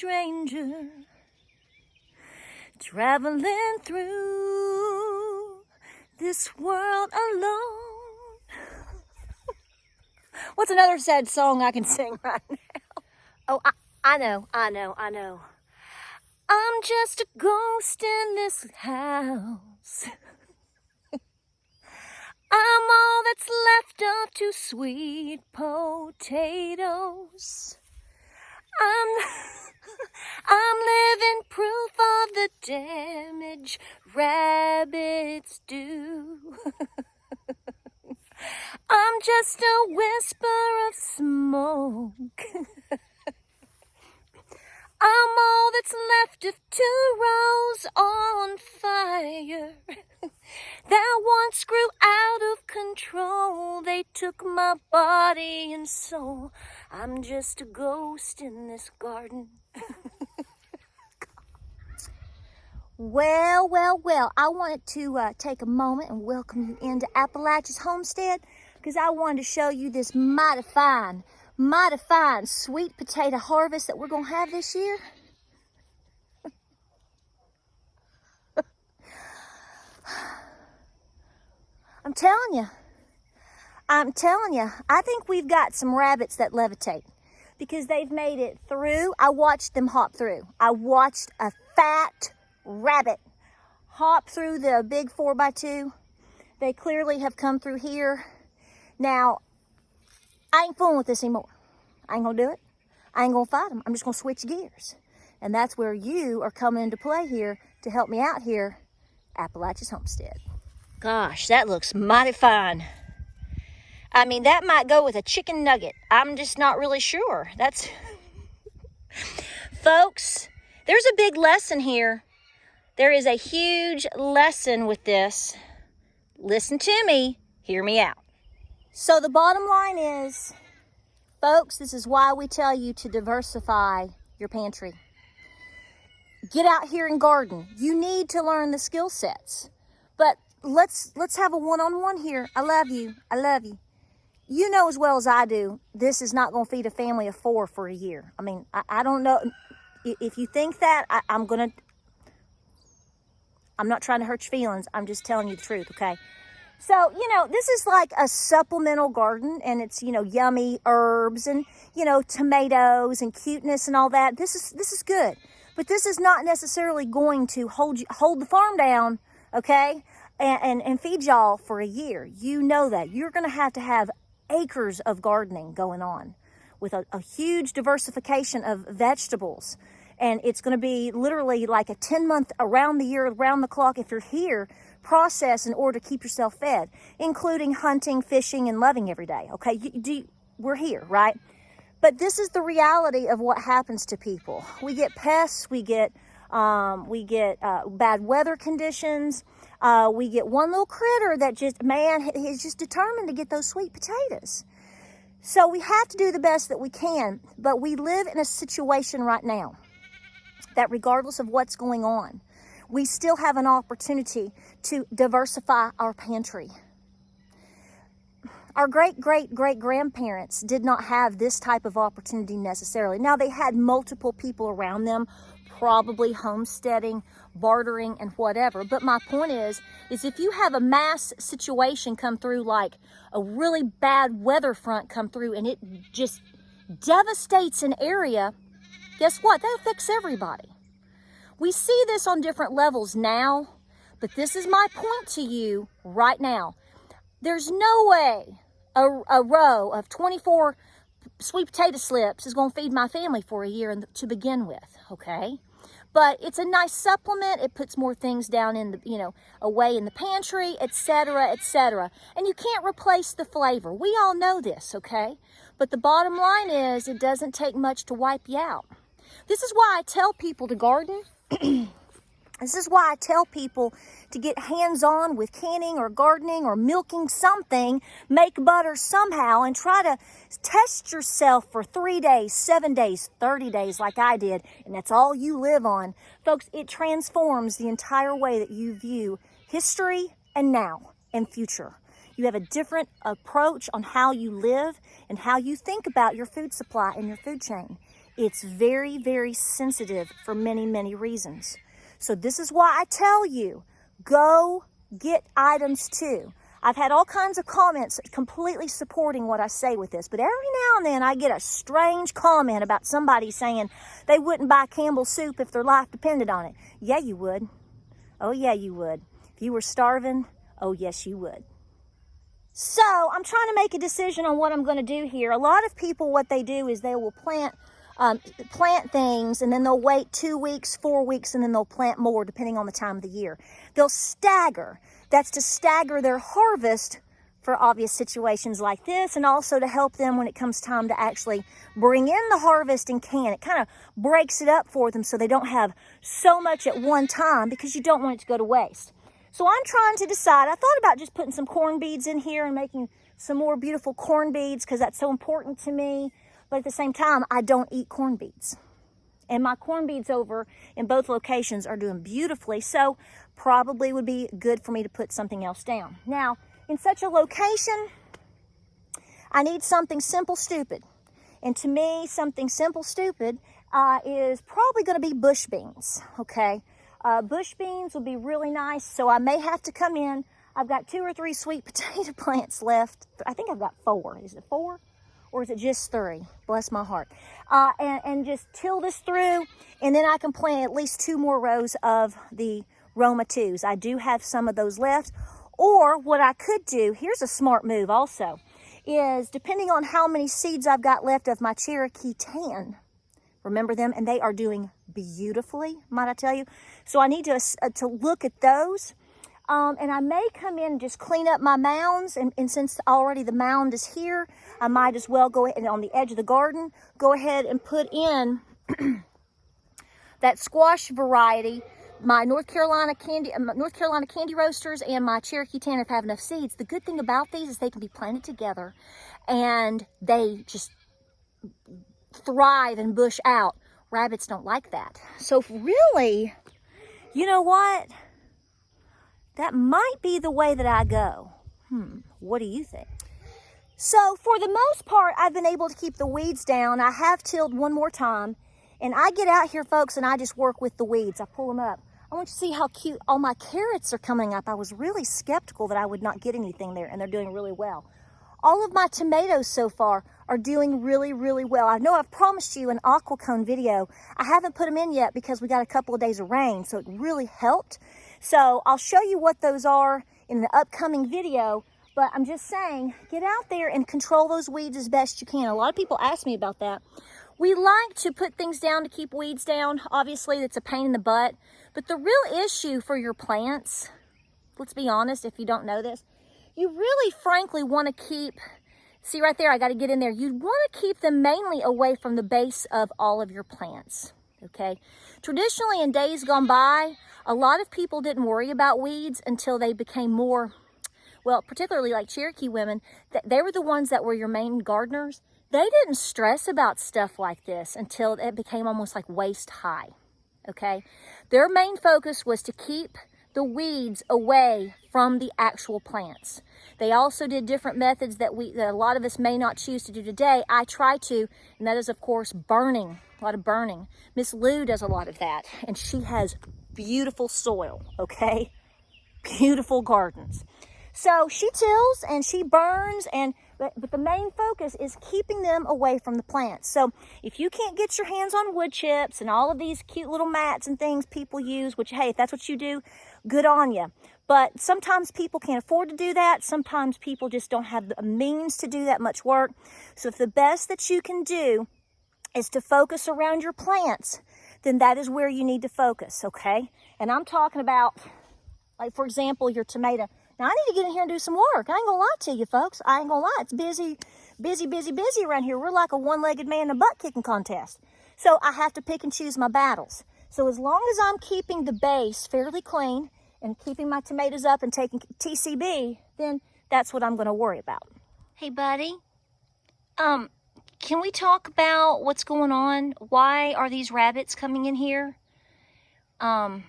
stranger, traveling through this world alone. What's another sad song I can sing right now? Oh, I know. I'm just a ghost in this house. I'm all that's left of two sweet potatoes. I'm living proof of the damage rabbits do. I'm just a whisper of smoke. I'm all that's left of two rows on fire that once grew out of control. They took my body and soul. I'm just a ghost in this garden. Well, I wanted to take a moment and welcome you into Appalachia's Homestead because I wanted to show you this mighty fine sweet potato harvest that we're going to have this year. I'm telling you, I think we've got some rabbits that levitate because they've made it through. I watched them hop through. I watched a fat rabbit hop through the big 4x2. They clearly have come through here. Now, I ain't fooling with this anymore. I ain't gonna do it. I ain't gonna fight them. I'm just gonna switch gears. And that's where you are coming into play here to help me out here, Appalachia's Homestead. Gosh, that looks mighty fine. I mean, that might go with a chicken nugget. I'm just not really sure. That's... Folks, there's a big lesson here. There is a huge lesson with this. Listen to me. Hear me out. So the bottom line is, folks, this is why we tell you to diversify your pantry. Get out here and garden. You need to learn the skill sets. But let's have a one-on-one here. I love you. You know as well as I do, this is not going to feed a family of 4 for a year. I mean, I don't know. If you think that, I'm not trying to hurt your feelings. I'm just telling you the truth, okay? So, this is like a supplemental garden, and it's, yummy herbs and, tomatoes and cuteness and all that. This is good. But this is not necessarily going to hold the farm down, okay, and feed y'all for a year. You know that. You're going to have acres of gardening going on with a huge diversification of vegetables. And it's going to be literally like a 10-month around the year, around the clock, if you're here, process in order to keep yourself fed, including hunting, fishing, and loving every day. Okay, we're here, right? But this is the reality of what happens to people. We get pests, we get bad weather conditions. We get one little critter that is just determined to get those sweet potatoes. So we have to do the best that we can, but we live in a situation right now that regardless of what's going on, we still have an opportunity to diversify our pantry. Our great-great-great-grandparents did not have this type of opportunity necessarily. Now, they had multiple people around them, probably homesteading, bartering, and whatever. But my point is if you have a mass situation come through, like a really bad weather front come through, and it just devastates an area, guess what? That affects everybody. We see this on different levels now, but this is my point to you right now. There's no way a row of 24 sweet potato slips is going to feed my family for a year to begin with, okay? But it's a nice supplement. It puts more things down in the, away in the pantry, etc., etc. And you can't replace the flavor. We all know this, okay? But the bottom line is it doesn't take much to wipe you out. This is why I tell people to garden. This is why I tell people to get hands-on with canning or gardening or milking something, make butter somehow, and try to test yourself for 3 days, 7 days, 30 days like I did, and that's all you live on. Folks, it transforms the entire way that you view history and now and future. You have a different approach on how you live and how you think about your food supply and your food chain. It's very, very sensitive for many, many reasons. So this is why I tell you, go get items too. I've had all kinds of comments completely supporting what I say with this, but every now and then I get a strange comment about somebody saying they wouldn't buy Campbell's soup if their life depended on it. Yeah, you would. Oh, yeah, you would. If you were starving, oh, yes, you would. So I'm trying to make a decision on what I'm going to do here. A lot of people, what they do is they will plant things, and then they'll wait 2 weeks, 4 weeks, and then they'll plant more depending on the time of the year. They'll stagger. That's to stagger their harvest for obvious situations like this, and also to help them when it comes time to actually bring in the harvest and can. It kind of breaks it up for them so they don't have so much at one time, because you don't want it to go to waste. So I'm trying to decide. I thought about just putting some corn beads in here and making some more beautiful corn beads because that's so important to me. But at the same time, I don't eat corn beads. And my corn beads over in both locations are doing beautifully, so probably would be good for me to put something else down. Now, in such a location, I need something simple, stupid. And to me, something simple, stupid is probably going to be bush beans, okay? Bush beans will be really nice, so I may have to come in. I've got 2 or 3 sweet potato plants left. I think I've got 4. Is it 4? Or is it just 3? Bless my heart. And just till this through, and then I can plant at least 2 more rows of the Roma 2s. I do have some of those left. Or what I could do, here's a smart move also, is depending on how many seeds I've got left of my Cherokee Tan, remember them? And they are doing beautifully, might I tell you. So I need to look at those. And I may come in and just clean up my mounds. And since already the mound is here, I might as well go ahead and on the edge of the garden, go ahead and put in that squash variety. My North Carolina candy roasters and my Cherokee Tan, if I have enough seeds. The good thing about these is they can be planted together and they just thrive and bush out. Rabbits don't like that. So really, you know what? That might be the way that I go. What do you think? So for the most part, I've been able to keep the weeds down. I have tilled one more time, and I get out here, folks, and I just work with the weeds. I pull them up. I want you to see how cute all my carrots are coming up. I was really skeptical that I would not get anything there, and they're doing really well. All of my tomatoes so far are doing really, really well. I know I've promised you an aquacone video. I haven't put them in yet because we got a couple of days of rain, so it really helped. So I'll show you what those are in the upcoming video, but I'm just saying, get out there and control those weeds as best you can. A lot of people ask me about that. We like to put things down to keep weeds down. Obviously, it's a pain in the butt, but the real issue for your plants, let's be honest, if you don't know this, you really frankly want to keep, see right there, I got to get in there. You want to keep them mainly away from the base of all of your plants, okay? Traditionally, in days gone by, a lot of people didn't worry about weeds until they became more, well, particularly like Cherokee women, they were the ones that were your main gardeners. They didn't stress about stuff like this until it became almost like waist high, okay? Their main focus was to keep the weeds away from the actual plants. They also did different methods that a lot of us may not choose to do today. I try to, and that is, of course, burning, a lot of burning. Miss Lou does a lot of that, and she has beautiful soil, okay? Beautiful gardens. So she tills and she burns, but the main focus is keeping them away from the plants. So if you can't get your hands on wood chips and all of these cute little mats and things people use, which, hey, if that's what you do, good on you. But sometimes people can't afford to do that. Sometimes people just don't have the means to do that much work. So if the best that you can do is to focus around your plants, then that is where you need to focus, okay? And I'm talking about, like, for example, your tomato. Now, I need to get in here and do some work. I ain't gonna lie to you, folks. I ain't gonna lie. It's busy, busy, busy, busy around here. We're like a one-legged man in a butt-kicking contest. So I have to pick and choose my battles. So as long as I'm keeping the base fairly clean and keeping my tomatoes up and taking TCB, then that's what I'm gonna worry about. Hey, buddy. Can we talk about what's going on? Why are these rabbits coming in here? Can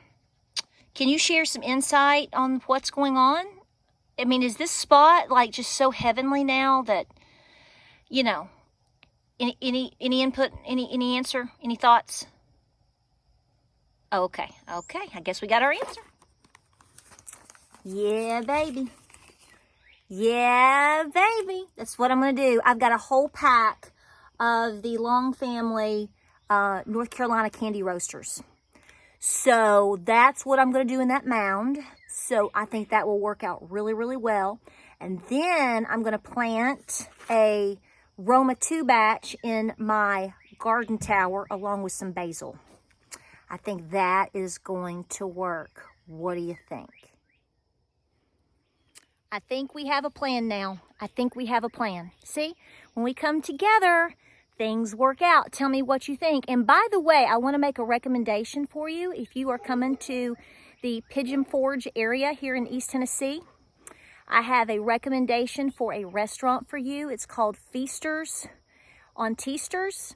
you share some insight on what's going on? I mean, is this spot like just so heavenly now that, you know, Any input? Any answer? Any thoughts? Okay. I guess we got our answer. Yeah, baby. Yeah, baby. That's what I'm going to do. I've got a whole pack of the Long Family North Carolina candy roasters. So that's what I'm going to do in that mound. So I think that will work out really, really well. And then I'm going to plant a Roma 2 batch in my garden tower along with some basil. I think that is going to work. What do you think? I think we have a plan now. I think we have a plan. See, when we come together, things work out. Tell me what you think. And by the way, I want to make a recommendation for you. If you are coming to the Pigeon Forge area here in East Tennessee, I have a recommendation for a restaurant for you. It's called Feasters on Teasters.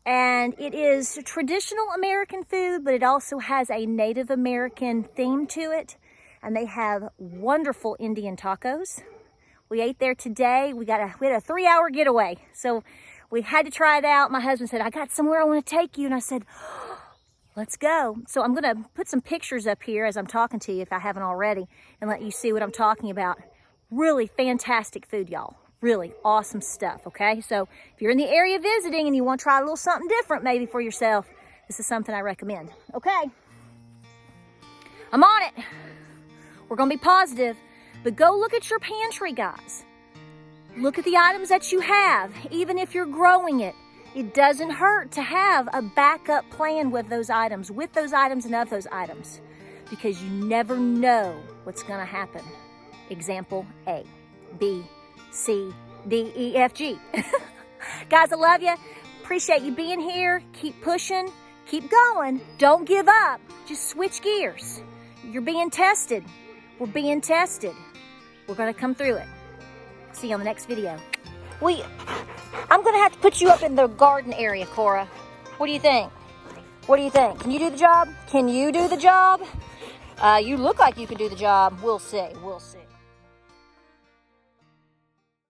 And it is traditional American food, but it also has a Native American theme to it. And they have wonderful Indian tacos. We ate there today. We had a 3-hour getaway. So we had to try it out. My husband said, I got somewhere I want to take you. And I said, let's go. So I'm going to put some pictures up here as I'm talking to you, if I haven't already, and let you see what I'm talking about. Really fantastic food, y'all. Really awesome stuff, okay? So if you're in the area visiting and you want to try a little something different maybe for yourself, this is something I recommend, okay? I'm on it. We're going to be positive, but go look at your pantry, guys. Look at the items that you have, even if you're growing it. It doesn't hurt to have a backup plan with those items and of those items, because you never know what's going to happen. Example A, B, C, D, E, F, G. Guys, I love you. Appreciate you being here. Keep pushing. Keep going. Don't give up. Just switch gears. You're being tested. We're being tested. We're going to come through it. See you on the next video. I'm going to have to put you up in the garden area, Cora. What do you think? What do you think? Can you do the job? Can you do the job? You look like you can do the job. We'll see. We'll see.